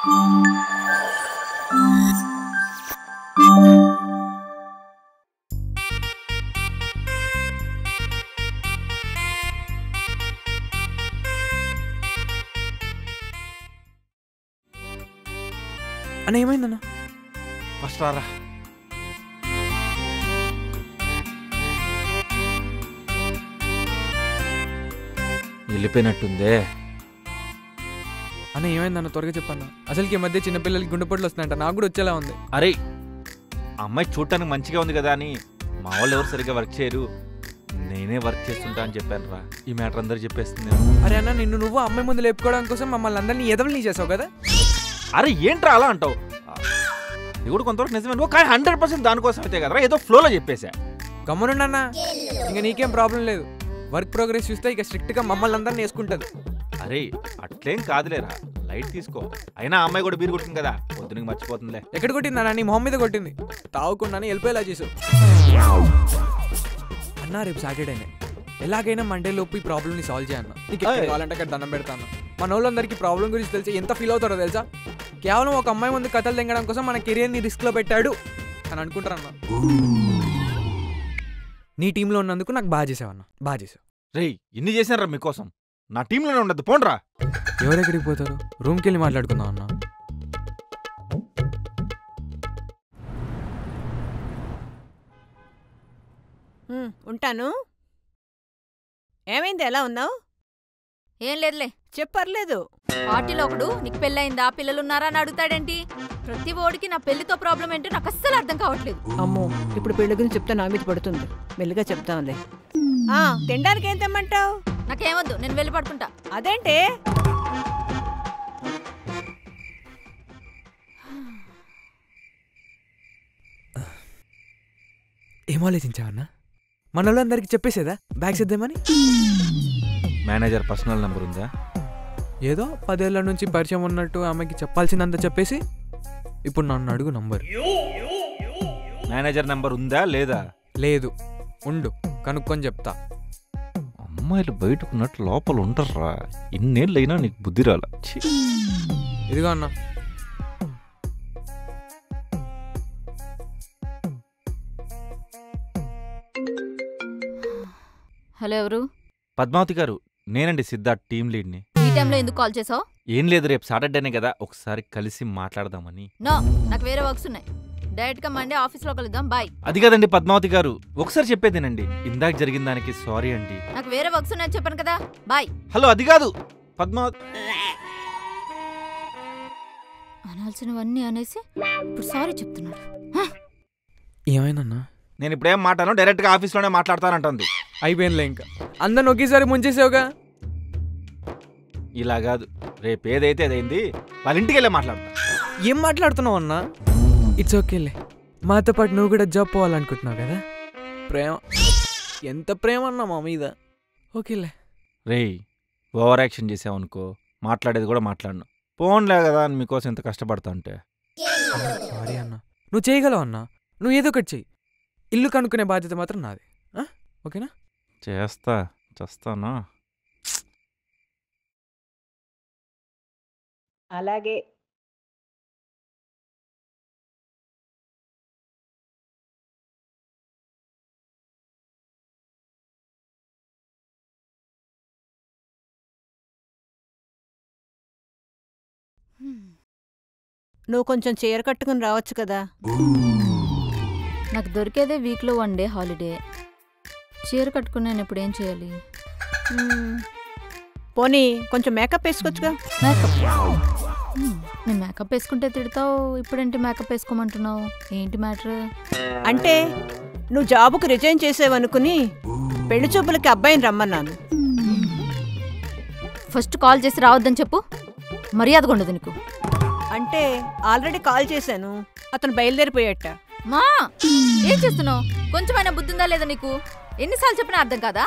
అన్న ఏమైందన్న? ఫస్ట్ రారా. వెళ్ళిపోయినట్టుందే. అన్న ఏమైందన్న త్వరగా చెప్పన్నా. అసలుకి ఈ మధ్య చిన్నపిల్లలకి గుండెపోట్లు వస్తున్నాయంట, నాకు కూడా వచ్చేలా ఉంది. అరే అమ్మాయి చూడటానికి మంచిగా ఉంది కదా అని మా వాళ్ళు ఎవరు సరిగ్గా వర్క్ చేయరు, నేనే వర్క్ చేస్తుంటా అని చెప్పాను రా. ఈ మ్యాటర్ అందరు చెప్పేస్తుంది. అరే అన్న నువ్వు అమ్మాయి ముందు లేపుకోవడం కోసం మమ్మల్ని అందరినీ ఎదవల్ని చేసావు కదా. అరే ఏంట్రా అలా అంటావు? ఇది కూడా కొంతవరకు నిజమే, నువ్వు కానీ 100% దానికోసం అయితే కదరా ఏదో ఫ్లోలో చెప్పేశా. గమ్మునుండన్నా, ఇంకా నీకేం ప్రాబ్లం లేదు. వర్క్ ప్రోగ్రెస్ చూస్తే ఇక స్ట్రిక్ట్గా మమ్మల్ని అందరినీ వేసుకుంటుంది. అరే అట్లేం కాదులేరా, లైట్ తీసుకో. అయినా అమ్మాయి కూడా బీరు కొట్టింది కదా, పొద్దునకి మర్చిపోతుందిలే. ఎక్కడ కొట్టిందన్నా? నీ మొహం మీద కొట్టింది. తాగుకుండానే వెళ్ళిపోయేలా చేసావు. అన్నా రేపు సాటర్డేనే, ఎలాగైనా మండే లోపు ఈ ప్రాబ్లమ్ని సాల్వ్ చేయన్న. నీకు కావాలంటే అక్కడ దండం పెడతాను. మన వాళ్ళందరికీ ప్రాబ్లం గురించి తెలిసి ఎంత ఫీల్ అవుతారో తెలుసా? కేవలం ఒక అమ్మాయి ముందు కథలు తెంగడం కోసం మన కెరియర్ని రిస్క్లో పెట్టాడు అని అనుకుంటారన్నా. నీ టీంలో ఉన్నందుకు నాకు బాగా చేసావన్నా, బాగా చేసావు. రే ఇన్ని చేశానరా మీకోసం, నా టీంలోనే ఉండద్దు పోండ్రా. ఎవరెక్కడికి పోతారు? రూమ్కి వెళ్ళి మాట్లాడుకుందాం అన్నా. ఉంటాను. ఏమైంది, ఎలా ఉన్నావు? ఏం లేదులే, చెప్పర్లేదు. పార్టీలో ఒకడు నీకు పెళ్ళయిందా, పిల్లలున్నారా అని అడుగుతాడేంటి? ప్రతి ఓడికి నా పెళ్లితో ప్రాబ్లం ఏంటో నాకు అస్సలు అర్థం కావట్లేదు. అమ్మో, ఇప్పుడు పెళ్లి గురించి చెప్తే నా మీద పడుతుంది. మెల్లిగా చెప్తాంలే. తినడానికి ఏం తెమ్మంటావు? నాకేమొద్దు, నేను వెళ్ళి పడుకుంటా. అదేంటి? ఏం ఆలోచించావన్నా? మన వాళ్ళందరికీ చెప్పేసేదా బ్యాగ్స్ ఇద్దామని? మేనేజర్ పర్సనల్ నెంబర్ ఉందా? ఏదో 10 ఏళ్ల నుంచి పరిచయం ఉన్నట్టు ఆమెకి చెప్పాల్సిందంతా చెప్పేసి ఇప్పుడు నన్ను అడుగు నంబర్. మేనేజర్ నెంబర్ ఉందా లేదా? లేదు, ఉండు, కనుక్కొని చెప్తా. అమ్మాయిలు బయటకున్నట్టు లోపల ఉంటారా? ఇన్నేళ్ళైనా నీకు బుద్ధి రాల. ఇదిగో అన్నా. హలో, ఎవరు? పద్మావతి గారు, నేనండి సిద్ధార్థ్, టీం లీడ్ని. ఈ టైంలో ఎందుకు కాల్ చేసావు? ఏం లేదు, రేపు సాటర్డేనే కదా, ఒకసారి కలిసి మాట్లాడదామని. నో, నాకు వేరే వర్క్స్ ఉన్నాయి. డైరెక్ట్ గా మండే ఆఫీస్లో కలుద్దాం, బాయ్. అది కదండి పద్మావతి గారు, ఒకసారి చెప్పేదేనండి. ఇందాక జరిగిన దానికి సారీ అండి. నాకు వేరే వర్క్స్ ఉన్నాయని చెప్పాను కదా, బాయ్. హలో, అది కాదు పద్మావతి. అనాల్సినవన్నీ అనేసి ఇప్పుడు సారీ చెప్తున్నాడు. ఏమైందన్నా? నేను ఇప్పుడేం మాట్లాడను, డైరెక్ట్గా ఆఫీస్లోనే మాట్లాడతానంటుంది. అయిపోయిందిలే, ఇంకా అందరిని ఒకేసారి ముంచేసావుగా. ఇలా కాదు, రేపు ఏదైతే అదైంది, వాళ్ళ ఇంటికి వెళ్ళే మాట్లాడతా. ఏం మాట్లాడుతున్నావు అన్నా? ఇట్స్ ఓకేలే, మాతో పాటు నువ్వు కూడా జాబ్ పోవాలనుకుంటున్నావు కదా. ప్రేమ, ఎంత ప్రేమ అన్నా మా మీద. ఓకేలే. రేయ్ ఓవర్ యాక్షన్ చేసావనుకో, మాట్లాడేది కూడా మాట్లాడను. పోన్లే కదా అని మీకోసం ఎంత కష్టపడతా అంటే. సారీ అన్నా, నువ్వు చేయగలవు అన్నా. నువ్వు ఏదో ఒకటి చెయ్యి. ఇల్లు కనుక్కునే బాధ్యత మాత్రం నాది, ఓకేనా? చేస్తాను. అలాగే. నువ్వు కొంచెం చీర కట్టుకుని రావచ్చు కదా. నాకు దొరికేదే వీక్లో 1 డే హాలిడే. చీర కట్టుకుని నేను ఇప్పుడు ఏం చేయాలి? పోనీ కొంచెం మేకప్ వేసుకోవచ్చుగా. మేకప్? నేను మేకప్ వేసుకుంటే తిడతావు, ఇప్పుడేంటి మేకప్ వేసుకోమంటున్నావు? ఏంటి మ్యాటర్? అంటే నువ్వు జాబుకు రిజైన్ చేసేవనుకుని పెళ్లి చూపులకి అబ్బాయిని రమ్మన్నాను. ఫస్ట్ కాల్ చేసి రావద్దని చెప్పు, మర్యాదగా ఉండదు నీకు. అంటే ఆల్రెడీ కాల్ చేశాను, అతను బయలుదేరిపోయాట. మా ఏం చేస్తున్నావు? కొంచెమైనా బుద్ధి ఉందా లేదా నీకు? ఎన్నిసార్లు చెప్పినా అర్థం కాదా?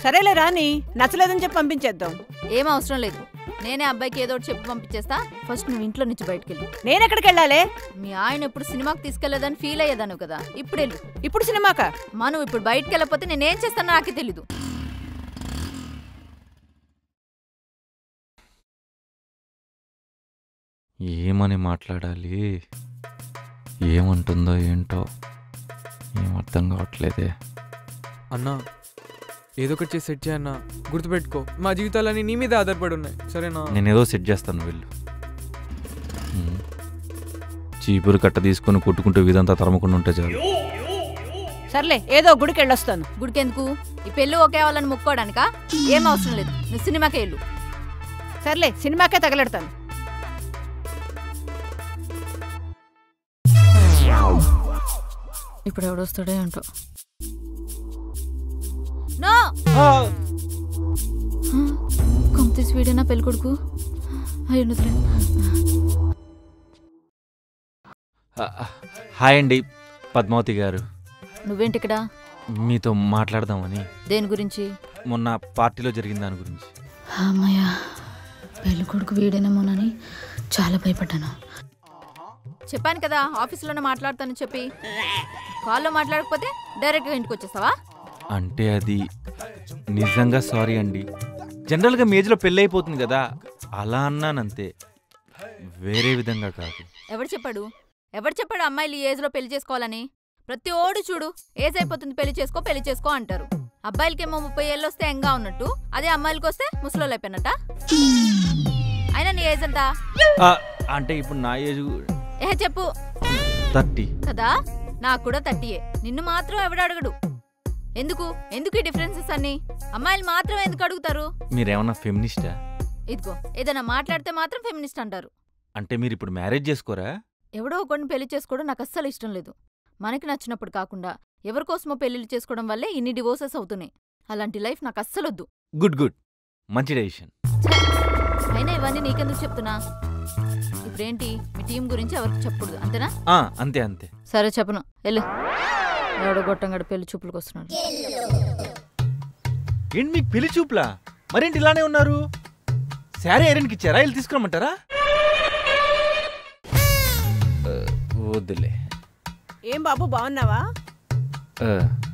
సరేలే రాని, నచ్చలేదని చెప్పి పంపించేద్దాం. ఏం అవసరం లేదు, నేనే అబ్బాయికి ఏదో చెప్పి పంపించేస్తా. ఫస్ట్ నువ్వు ఇంట్లో నుంచి బయటకు వెళ్ళు. నేనెక్కడికి వెళ్ళాలి? మీ ఆయన ఎప్పుడు సినిమాకి తీసుకెళ్లేదని ఫీల్ అయ్యేదాను కదా, ఇప్పుడు వెళ్ళు. ఇప్పుడు సినిమాకా? నువ్వు ఇప్పుడు బయటకు వెళ్ళకపోతే నేనేం చేస్తానో నాకే తెలీదు. ఏమని మాట్లాడాలి, ఏమంటుందో ఏంటో ఏం అర్థం కావట్లేదే. అన్నా ఏదో ఒకటి చేసి సెట్ చేయన్నా. గుర్తుపెట్టుకో మా జీవితాలన్నీ నీ మీద ఆధారపడి ఉన్నాయి, సరేనా? నేనేదో సెట్ చేస్తాను వెళ్ళు. చీపురు కట్ట తీసుకొని కొట్టుకుంటూ వీధంతా తరమకుండా ఉంటే చాలు. సర్లే ఏదో గుడికి వెళ్ళొస్తాను. గుడికెందుకు? ఈ పెళ్ళి ఒకే వాళ్ళని ముక్కోడానికా? ఏం అవసరం లేదు, నువ్వు సినిమాకే వెళ్ళు. సర్లే సినిమాకే తగలెడతాను. ఇప్పుడు ఎవడొస్తాడే అంటో. నో కంప్లీట్ వీడేనా పెళ్ళి కొడుకు? అయ్యుండదులే. హాయ్ అండి పద్మావతి గారు. నువ్వేంటి ఇక్కడ? మీతో మాట్లాడదామని. దేని గురించి? మొన్న పార్టీలో జరిగిన దాని గురించి. అమ్మయ్య, పెళ్ళి కొడుకు వీడేనేమోనని చాలా భయపడ్డాను. చెప్పాను కదా ఆఫీస్లోనే మాట్లాడతాను చెప్పి. కాల్లో మాట్లాడకపోతే డైరెక్ట్గా ఇంటికి వచ్చేస్తావా? అంటే అది నిజంగా సారీ అండి. జనరల్గా మీ ఏజ్లో పెళ్ళి అయిపోతుంది కదా, అలా అన్నానంతే, వేరే విధంగా కాదు. ఎవడు చెప్పాడు అమ్మాయిలు ఈ ఏజ్లో పెళ్లి చేసుకోవాలని? ప్రతి ఓడు చూడు ఏజ్ అయిపోతుంది పెళ్లి చేసుకో అంటారు. అబ్బాయిలకేమో 30 ఏళ్ళు వస్తే ఎంగా ఉన్నట్టు, అదే అమ్మాయిలకి వస్తే ముసలోళ్ళు అయిపోయినట్ట. అయినా నీ ఏజ్ ఎంత? అంటే ఇప్పుడు నా ఏజ్ చెప్పు. 30 కదా, నాకు కూడా 30. నిన్ను మాత్రం ఎవడు అడగడు. ఎందుకు ఈ డిఫరెన్సెస్ అన్ని? అమ్మాయిలు మాత్రం ఎందుకు అడుగుతారు? మీరేమన్నా ఫెమినిస్టా? ఇదిగో ఏదైనా మాట్లాడితే మాత్రం ఫెమినిస్ట్ అంటారు. అంటే మీరు ఇప్పుడు మ్యారేజ్ చేసుకోరా? ఎవడో ఒకరిని పెళ్లి చేసుకోవడం నాకు అస్సలు ఇష్టం లేదు. మనకి నచ్చినప్పుడు కాకుండా ఎవరికోసమో పెళ్లిళ్ళు చేసుకోవడం వల్లే ఇన్ని డివోర్సెస్ అవుతున్నాయి. అలాంటి లైఫ్ నాకు అస్సలొద్దు. గుడ్ మంచి డెసిషన్. అయినా ఇవన్నీ నీకెందుకు చెప్తున్నా? ఇప్పుడేంటి మీ టీం గురించి ఎవరికి చెప్పకూడదు అంతేనా? అంతే. సరే చెప్పను, వెళ్ళు. ఎవడో గొట్టంగడ పెళ్లి చూపులకు వస్తున్నాడు. ఏంటి మీకు పెళ్లి చూపులా? మరేంటి ఇలానే ఉన్నారు? శారీ ఐరన్కి ఇచ్చారా? వెళ్ళి తీసుకురమ్మంటారా? వద్దులే. ఏం బాబు బాగున్నావా?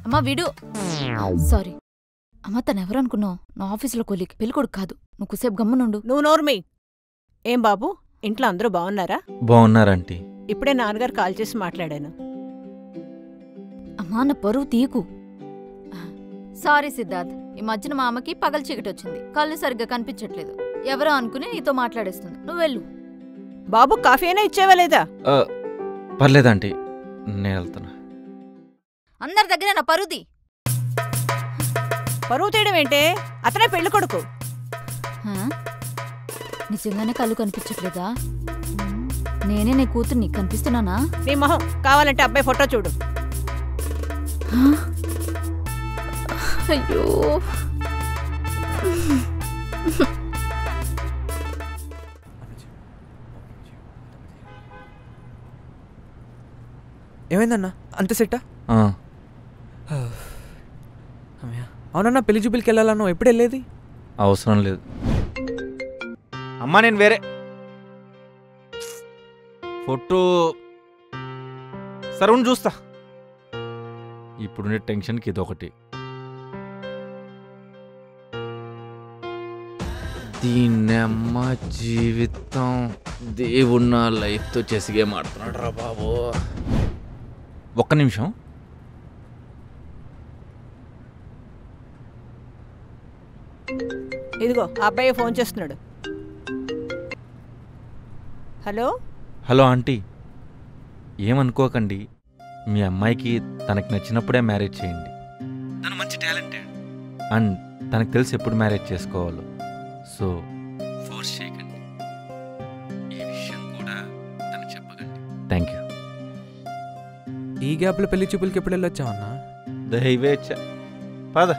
అమ్మా వీడు సారీ అమ్మా, తనెవరు అనుకున్నావు? నా ఆఫీసులో కొలికి, పెళ్ళికొడుకు కాదు. నువ్వు కుసేపు గమ్మునుండు. నువ్వు నోర్మి. ఏం బాబు ఇంట్లో అందరూ బాగున్నారా? బాగున్నారంటీ. ఇప్పుడే నాన్నగారు కాల్ చేసి మాట్లాడాను. అమ్మా నా పరువు తీయకు. సారీ సిద్ధార్థ్, ఈ మధ్యన మా అమ్మకి పగలు చీకటి వచ్చింది, కళ్ళు సరిగ్గా కనిపించట్లేదు. ఎవరో అనుకుని నీతో మాట్లాడేస్తుంది. నువ్వు వెళ్ళు. బాబు కాఫీ అయినా ఇచ్చేవా లేదా? పర్లేదంటీ, నేను వెళ్తున్నా. అందరి దగ్గర నా పరుది. పరువు తీయడం ఏంటే? అతనే పెళ్లి కొడుకు. నిజంగానే కళ్ళు కనిపించట్లేదా? నేనే నీ కూతుర్ని కనిపిస్తున్నానా? నీ మొహం కావాలంటే అబ్బాయి ఫోటో చూడు. అయ్యో ఏమైందన్నా అంత సెట్టా? అవునన్నా పెళ్లి చూపులకి వెళ్ళాలన్నా ఎప్పుడు వెళ్ళేది? అవసరం లేదు అమ్మా, నేను వేరే ఫోటో సరౌండ్ చూస్తా. ఇప్పుడుండే టెన్షన్కి ఇదొకటి. దీన్నమ్మ జీవితం దేవున్న లైఫ్తో చెసిగే మాడుతున్నాడు రా బాబు. ఒక్క నిమిషం. ఇదిగో ఆ అబ్బాయి ఫోన్ చేస్తున్నాడు. హలో ఆంటీ, ఏమనుకోకండి. మీ అమ్మాయికి తనకి నచ్చినప్పుడే మ్యారేజ్ చేయండి. తను మంచి టాలెంటెడ్ అండ్ తనకు తెలిసి ఎప్పుడు మ్యారేజ్ చేసుకోవాలో. సో ఫోర్స్ చేయకండి. ఈ విషయం కూడా తనకు చెప్పకండి. Thank you. ఈ గ్యాప్లో పెళ్లి చూపులకి ఎప్పుడు వెళ్ళొచ్చావన్నా? దైవేచ్ఛ. పద.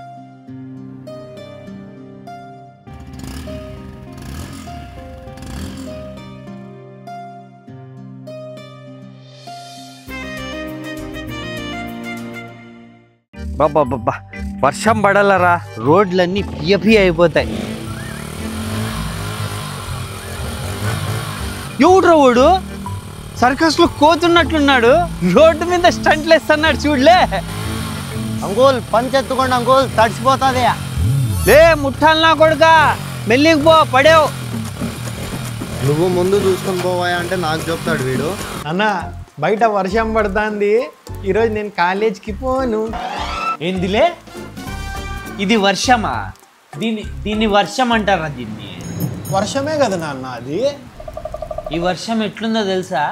బాబా వర్షం పడాలరా, రోడ్లన్నీ పియ అయిపోతాయి. ఎవడ్రా వాడు? సర్కస్ లో కోతున్నట్లున్నాడు, రోడ్డు మీద స్టంట్లు వేస్తున్నాడు చూడలే. అంకుల్ పంచెత్తుకోండి అంకుల్, తడిసిపోతుంది. లే ముట్టాలనా కొడుక, మెల్లికి పో, పడేవు. నువ్వు ముందు చూసుకొని పోవాయా అంటే నాకు చెప్తాడు వీడు. అన్న బయట వర్షం పడుతుంది, ఈరోజు నేను కాలేజ్కి పోను. ఏందిలే ఇది వర్షమా? దీన్ని వర్షం అంటారా? దీన్ని వర్షమే కదా నాన్న అది. ఈ వర్షం ఎట్లుందో తెలుసా?